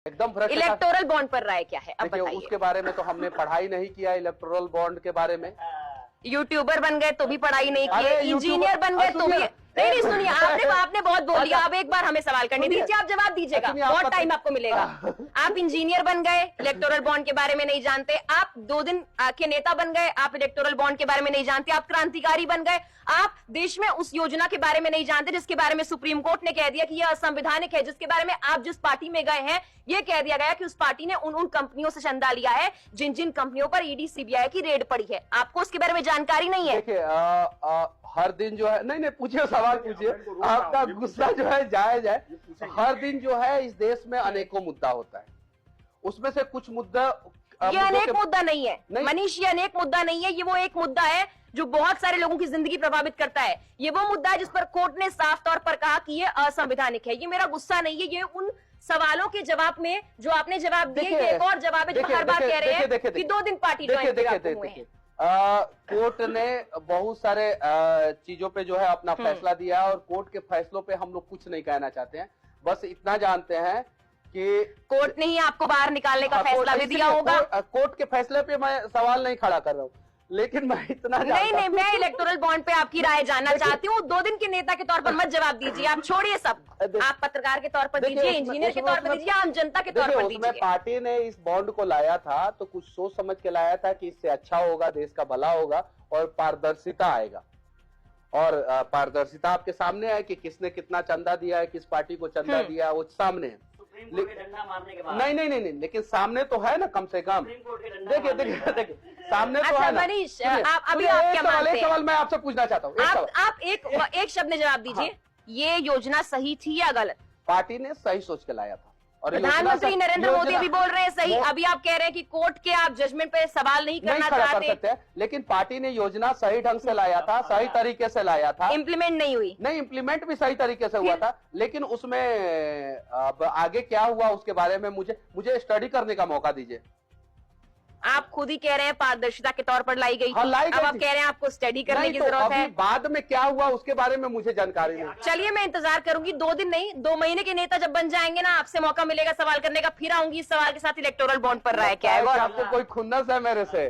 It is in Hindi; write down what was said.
एकदम भ्रष्ट। इलेक्टोरल बॉन्ड पर राय क्या है, अब देखिए, बताइए। उसके बारे में तो हमने पढ़ाई नहीं किया, इलेक्टोरल बॉन्ड के बारे में। यूट्यूबर बन गए तो भी पढ़ाई नहीं की, अरे इंजीनियर बन गए तो भी नहीं सुनिए, आपने बहुत बोल दिया। अब एक बार हमें सवाल करने दीजिए, आप जवाब दीजिएगा, बहुत टाइम आपको मिलेगा। आप इंजीनियर बन गए, इलेक्टोरल बॉन्ड के बारे में नहीं जानते। आप 2 दिन के नेता बन गए, आप इलेक्टोरल बॉन्ड के बारे में नहीं जानते। आप क्रांतिकारी बन गए, आप देश में उस योजना के बारे में नहीं जानते जिसके बारे में सुप्रीम कोर्ट ने कह दिया कि यह असंवैधानिक है, जिसके बारे में आप जिस पार्टी में गए हैं यह कह दिया गया कि उस पार्टी ने उन कंपनियों से चंदा लिया है जिन जिन कंपनियों पर ईडी सीबीआई की रेड पड़ी है। आपको उसके बारे में जानकारी नहीं है। देखिए, हर दिन जो है, नहीं पूछिए, सवाल पूछिए, आपका गुस्सा जो है जायज है। हर दिन जो है इस देश में अनेकों मुद्दा होता है, उसमें से कुछ मुद्दा ये अनेक मुद्दा नहीं है मनीष, ये अनेक मुद्दा नहीं है, ये वो एक मुद्दा है जो बहुत सारे लोगों की जिंदगी प्रभावित करता है। ये वो मुद्दा है जिस पर कोर्ट ने साफ तौर पर कहा कि ये असंवैधानिक है। ये मेरा गुस्सा नहीं है, ये उन सवालों के जवाब में जो आपने जवाब दिए, एक और जवाब है जो हर बार कह रहे हैं कि 2 दिन पार्टी ज्वाइन हुए हैं। कोर्ट ने बहुत सारे चीजों पे जो है अपना फैसला दिया है, और कोर्ट के फैसलों पे हम लोग कुछ नहीं कहना चाहते हैं। बस इतना जानते हैं कि कोर्ट ने ही आपको बाहर निकालने का फैसला भी दिया होगा। कोर्ट के फैसले पे मैं सवाल नहीं खड़ा कर रहा हूँ, लेकिन मैं इतना नहीं, मैं इलेक्टोरल बॉन्ड पे आपकी राय जानना चाहती हूँ। 2 दिन के नेता के तौर पर मत जवाब दीजिए, आप छोड़िए सब। आप पत्रकार के तौर पर दीजिए, इंजीनियर के तौर पर दीजिए, आम जनता के तौर पर दीजिए। पार्टी ने इस बॉन्ड को लाया था तो कुछ सोच समझ के लाया था कि इससे अच्छा होगा, देश का भला होगा और पारदर्शिता आएगा। और पारदर्शिता आपके सामने है कि किसने कितना चंदा दिया है, किस पार्टी को चंदा दिया है, वो सामने है। नहीं, लेकिन सामने तो है ना, कम से कम। देखिए सामने तो है ना। मनीष, अभी आप क्या मानते हैं? एक सवाल मैं आपसे पूछना चाहता हूँ। आप एक शब्द में जवाब दीजिए, ये योजना सही थी या गलत? पार्टी ने सही सोच के लाया था। और प्रधानमंत्री नरेंद्र मोदी अभी बोल रहे हैं सही। अभी आप कह रहे हैं कि कोर्ट के आप जजमेंट पे सवाल नहीं करना चाहते, लेकिन पार्टी ने योजना सही ढंग से लाया था, सही तरीके से लाया था। इम्प्लीमेंट नहीं हुई? नहीं, इम्प्लीमेंट भी सही तरीके से हुआ था, लेकिन उसमें अब आगे क्या हुआ उसके बारे में मुझे स्टडी करने का मौका दीजिए। आप खुद ही कह रहे हैं पारदर्शिता के तौर पर लाई गई थी। अब आप कह रहे हैं आपको स्टडी करने की जरूरत है। बाद में क्या हुआ उसके बारे में मुझे जानकारी नहीं। चलिए, मैं इंतजार करूंगी। 2 दिन नहीं, 2 महीने के नेता जब बन जाएंगे ना, आपसे मौका मिलेगा सवाल करने का, फिर आऊंगी इस सवाल के साथ, इलेक्टोरल बॉन्ड पर राय क्या है। आपको कोई खुन्नस है मेरे से?